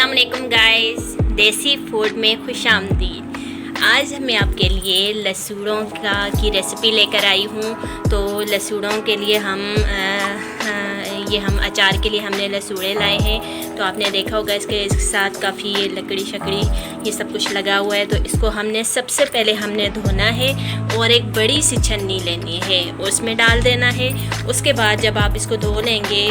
अस्सलाम वालेकुम गाइस, देसी फूड में खुशामदीद। आज मैं आपके लिए लसूड़ों की रेसिपी लेकर आई हूँ। तो लसूड़ों के लिए हम अचार के लिए हमने लसूड़े लाए हैं। तो आपने देखा होगा इसके साथ काफ़ी ये लकड़ी शकड़ी ये सब कुछ लगा हुआ है। तो इसको हमने सबसे पहले धोना है और एक बड़ी सी छन्नी लेनी है, उसमें डाल देना है। उसके बाद जब आप इसको धो लेंगे,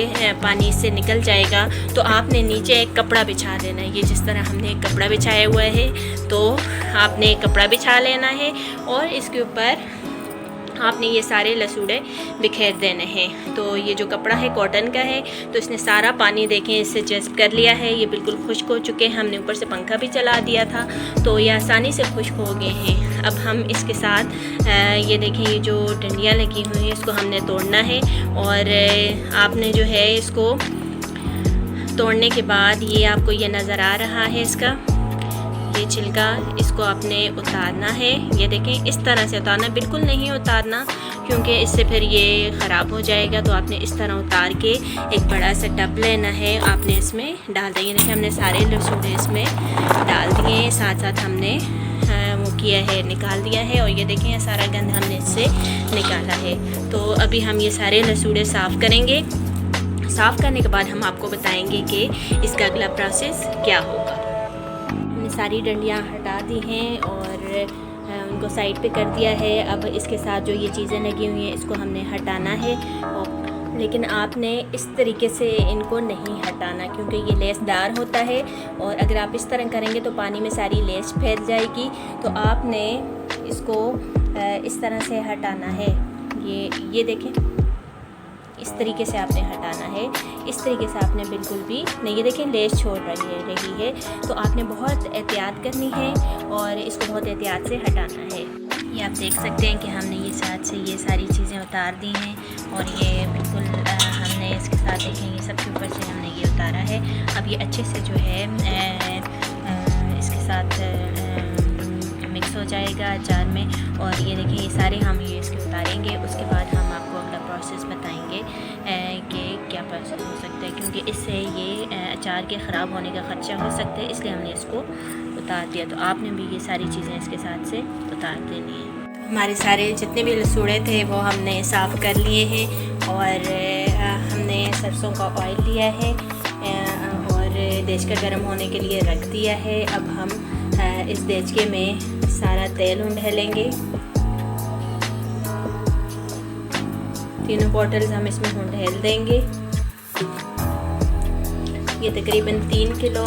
पानी से निकल जाएगा, तो आपने नीचे एक कपड़ा बिछा देना है। ये जिस तरह हमने एक कपड़ा बिछाया हुआ है, तो आपने एक कपड़ा बिछा लेना है और इसके ऊपर आपने ये सारे लसूड़े बिखेर देने हैं। तो ये जो कपड़ा है कॉटन का है, तो इसने सारा पानी देखें इससे जज़्ब कर लिया है। ये बिल्कुल खुश्क हो चुके हैं। हमने ऊपर से पंखा भी चला दिया था, तो ये आसानी से खुश्क हो गए हैं। अब हम इसके साथ ये देखें, ये जो डंडियाँ लगी हुई हैं इसको हमने तोड़ना है। और आपने जो है इसको तोड़ने के बाद ये आपको ये नज़र आ रहा है इसका ये छिलका, इसको आपने उतारना है। ये देखें, इस तरह से उतारना, बिल्कुल नहीं उतारना क्योंकि इससे फिर ये ख़राब हो जाएगा। तो आपने इस तरह उतार के एक बड़ा सा टब लेना है, आपने इसमें डाल देंगे। देखिए हमने सारे लसूड़े इसमें डाल दिए, साथ साथ हमने वो किया है, निकाल दिया है। और ये देखें सारा गंद हमने इससे निकाला है। तो अभी हम ये सारे लसूड़े साफ़ करेंगे। साफ़ करने के बाद हम आपको बताएंगे कि इसका अगला प्रोसेस क्या होगा। सारी डंडियाँ हटा दी हैं और उनको साइड पे कर दिया है। अब इसके साथ जो ये चीज़ें लगी हुई हैं इसको हमने हटाना है। और लेकिन आपने इस तरीके से इनको नहीं हटाना क्योंकि ये लेसदार होता है, और अगर आप इस तरह करेंगे तो पानी में सारी लेस फैल जाएगी। तो आपने इसको इस तरह से हटाना है। ये देखें, इस तरीके से आपने हटाना है। इस तरीके से आपने बिल्कुल भी नहीं, ये देखें लेस छोड़ रही है। तो आपने बहुत एहतियात करनी है और इसको बहुत एहतियात से हटाना है। ये आप देख सकते हैं कि हमने ये साथ से ये सारी चीज़ें उतार दी हैं और ये बिल्कुल हमने इसके साथ देखें ये सबके ऊपर से हमने ये उतारा है। अब ये अच्छे से जो है इसके साथ मिक्स हो जाएगा अचार में। और ये देखिए ये सारे हम ये इसके उतारेंगे। उसके बाद हम आपको अगला प्रोसेस बताएंगे कि क्या प्रोसेस हो सकता है, क्योंकि इससे ये अचार के ख़राब होने का ख़दशा हो सकता है, इसलिए हमने इसको उतार दिया। तो आपने भी ये सारी चीज़ें इसके साथ से उतार देनी है। हमारे सारे जितने भी लसूड़े थे वो हमने साफ़ कर लिए हैं और हमने सरसों का ऑयल लिया है और देचका गर्म होने के लिए रख दिया है। अब हम इस देचके में सारा तेल उंडेलेंगे। तीनों बॉटल्स हम इसमें उंडेल देंगे। ये तकरीबन 3 किलो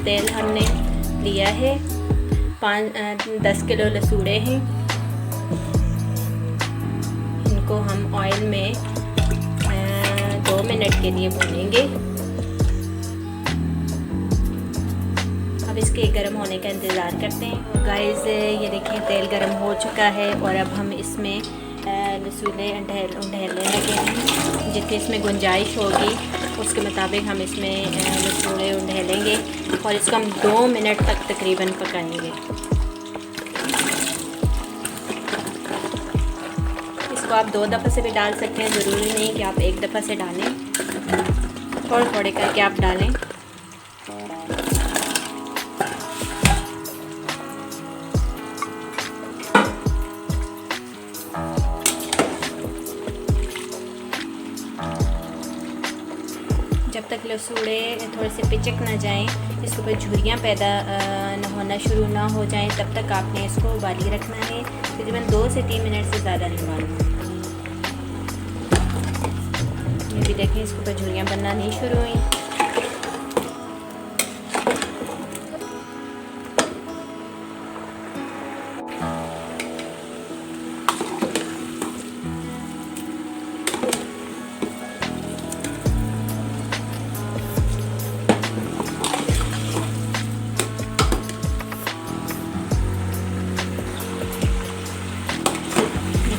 तेल हमने लिया है। 10 किलो लसूड़े हैं। इनको हम ऑयल में 2 मिनट के लिए भूनेंगे। अब इसके गर्म होने का इंतज़ार करते हैं। गाइस ये देखें तेल गर्म हो चुका है और अब हम इसमें लसूड़े उंडेलने लगे हैं। जितनी इसमें गुंजाइश होगी उसके मुताबिक हम इसमें लसूड़े उंडेलेंगे और इसको हम 2 मिनट तक तकरीबन पकाएंगे। इसको आप 2 दफ़ा से भी डाल सकते हैं, ज़रूरी नहीं कि आप एक दफ़ा से डालें, थोड़े थोड़े करके आप डालें। जब तक लसूड़े थोड़े से पिचक ना जाएं, इसके ऊपर झुर्रियाँ पैदा न होना शुरू ना हो जाएं, तब तक आपने इसको उबाली रखना है। तकरीबन 2 से 3 मिनट से ज़्यादा नहीं उबालना। ये भी देखें इसके ऊपर झुर्रियाँ बनना नहीं शुरू हुई।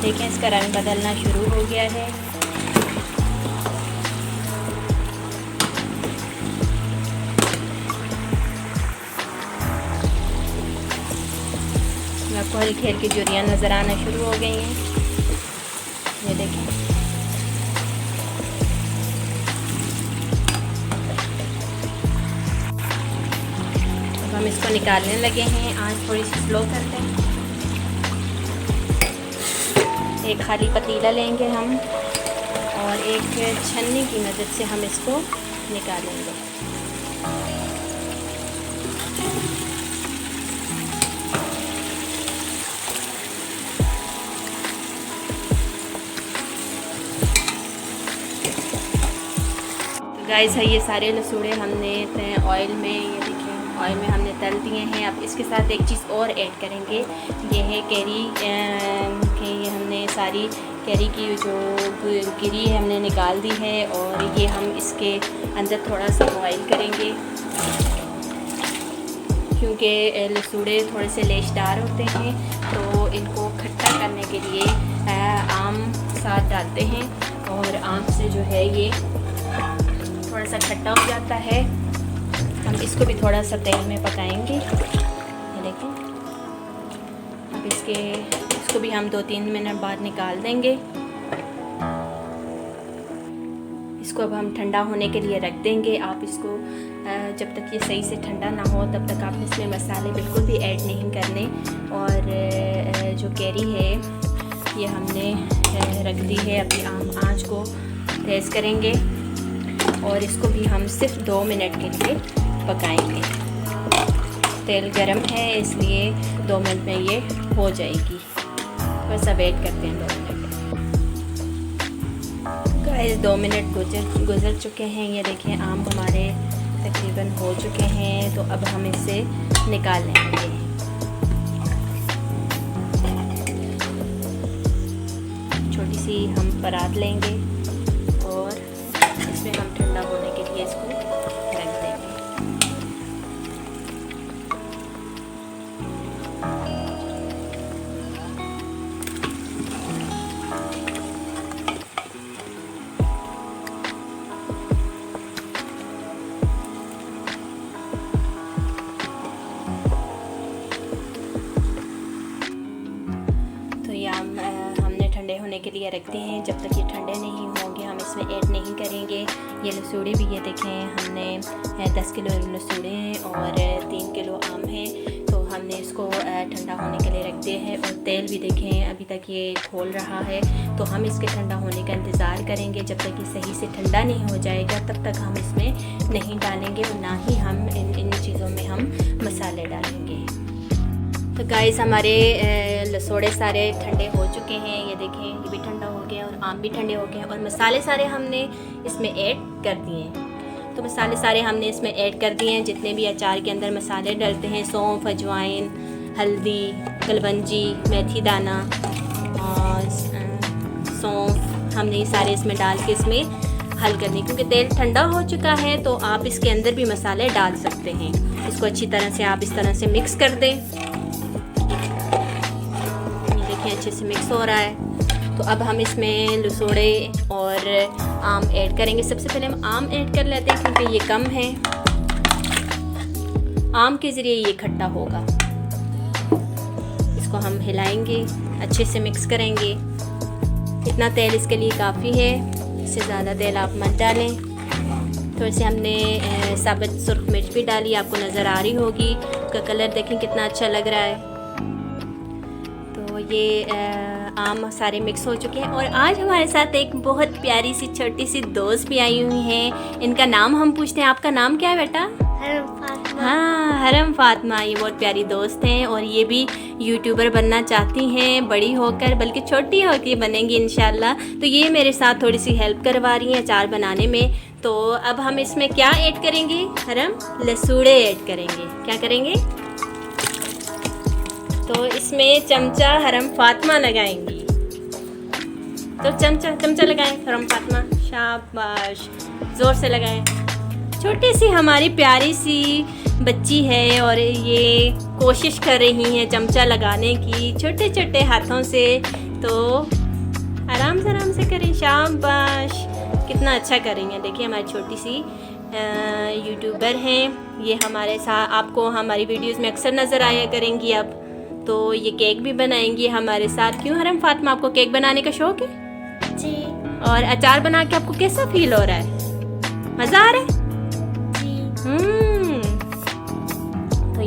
देखें इसका रंग बदलना शुरू हो गया है। आपको हल्की हल्की झुर्रियाँ नज़र आना शुरू हो गई हैं। ये देखें हम इसको निकालने लगे हैं। आँच थोड़ी सी स्लो कर दें। एक खाली पतीला लेंगे हम और एक छन्नी की मदद से हम इसको निकालेंगे। गाइस है ये सारे लसूड़े हमने ऑयल में, ये देखिए ऑयल में हमने तल दिए हैं। अब इसके साथ एक चीज़ और ऐड करेंगे, ये है कैरी के, ये हमने सारी कैरी की जो गिरी है हमने निकाल दी है और ये हम इसके अंदर थोड़ा सा बॉईल करेंगे क्योंकि लसूड़े थोड़े से लेशदार होते हैं, तो इनको खट्टा करने के लिए आम साथ डालते हैं और आम से जो है ये थोड़ा सा खट्टा हो जाता है। हम इसको भी थोड़ा सा तेल में पकाएंगे। ये देखें, अब इसको भी हम 2-3 मिनट बाद निकाल देंगे। इसको अब हम ठंडा होने के लिए रख देंगे। आप इसको जब तक ये सही से ठंडा ना हो तब तक आपने इसमें मसाले बिल्कुल भी ऐड नहीं करने। और जो कैरी है ये हमने रख दी है। अभी हम आँच को तेज़ करेंगे और इसको भी हम सिर्फ 2 मिनट के लिए पकाएंगे। तेल गरम है इसलिए 2 मिनट में ये हो जाएगी। बस अब वेट करते हैं 2 मिनट। गाइस 2 मिनट गुजर चुके हैं। ये देखें आम हमारे तकरीबन हो चुके हैं, तो अब हम इसे निकाल लेंगे। छोटी सी हम परात लेंगे और इसमें हम ठंडा होने के लिए इसको रख देंगे। तो ये हमने ठंडे होने के लिए रखते हैं। जब तक ये ठंडे नहीं होंगे हम इसमें ऐड नहीं करेंगे। ये लसूड़े भी ये देखें हमने 10 किलो लसूड़े और 3 किलो आम है, तो हमने इसको ठंडा होने के लिए रख दिया है। और तेल भी देखें अभी तक ये खोल रहा है, तो हम इसके ठंडा होने का इंतज़ार करेंगे। जब तक ये सही से ठंडा नहीं हो जाएगा तब तक हम इसमें नहीं डालेंगे और ना ही हम इन चीज़ों में हम मसाले डालेंगे। तो गाइस हमारे लसूड़े सारे ठंडे हो चुके हैं। ये देखें ये भी ठंडा हो गया और आम भी ठंडे हो गए और मसाले सारे हमने इसमें ऐड कर दिए हैं। तो मसाले सारे हमने इसमें ऐड कर दिए हैं, जितने भी अचार के अंदर मसाले डलते हैं, सौंफ, अजवाइन, हल्दी, कलवंजी, मेथी दाना और सौंफ, हमने ये सारे इसमें डाल के इसमें हल करने, क्योंकि तेल ठंडा हो चुका है तो आप इसके अंदर भी मसाले डाल सकते हैं। इसको अच्छी तरह से आप इस तरह से मिक्स कर दें। अच्छे से मिक्स हो रहा है। तो अब हम इसमें लसूड़े और आम ऐड करेंगे। सबसे पहले हम आम ऐड कर लेते हैं क्योंकि ये कम है, आम के ज़रिए ये खट्टा होगा। इसको हम हिलाएंगे, अच्छे से मिक्स करेंगे। इतना तेल इसके लिए काफ़ी है, इससे ज़्यादा तेल आप मत डालें। तो इसे हमने साबुत सुर्ख मिर्च भी डाली, आपको नज़र आ रही होगी। उसका कलर देखें कितना अच्छा लग रहा है। तो ये आम सारे मिक्स हो चुके हैं और आज हमारे साथ एक बहुत प्यारी सी छोटी सी दोस्त भी आई हुई हैं। इनका नाम हम पूछते हैं, आपका नाम क्या है बेटा? हरम फातिमा। हाँ हरम फातिमा, ये बहुत प्यारी दोस्त हैं और ये भी यूट्यूबर बनना चाहती हैं बड़ी होकर, बल्कि छोटी होकर बनेंगी इंशाल्लाह। तो ये मेरे साथ थोड़ी सी हेल्प करवा रही हैं अचार बनाने में। तो अब हम इसमें क्या ऐड करेंगे हरम? लसूड़े ऐड करेंगे। क्या करेंगे? तो इसमें चमचा हरम फातिमा लगाएंगी। तो चमचा लगाएं हरम फातिमा, शाबाश, ज़ोर से लगाएं। छोटी सी हमारी प्यारी सी बच्ची है और ये कोशिश कर रही हैं चमचा लगाने की छोटे छोटे हाथों से। तो आराम से करें, शाबाश, कितना अच्छा कर रही हैं। देखिए हमारी छोटी सी यूट्यूबर हैं ये, हमारे साथ आपको हमारी वीडियोस में अक्सर नज़र आया करेंगी। अब तो ये केक भी बनाएंगी हमारे साथ। क्यों हरम फातिमा, आपको केक बनाने का शौक है? जी। और अचार बना के आपको कैसा फील हो रहा है? मज़ा आ रहा है? जी। तो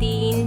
3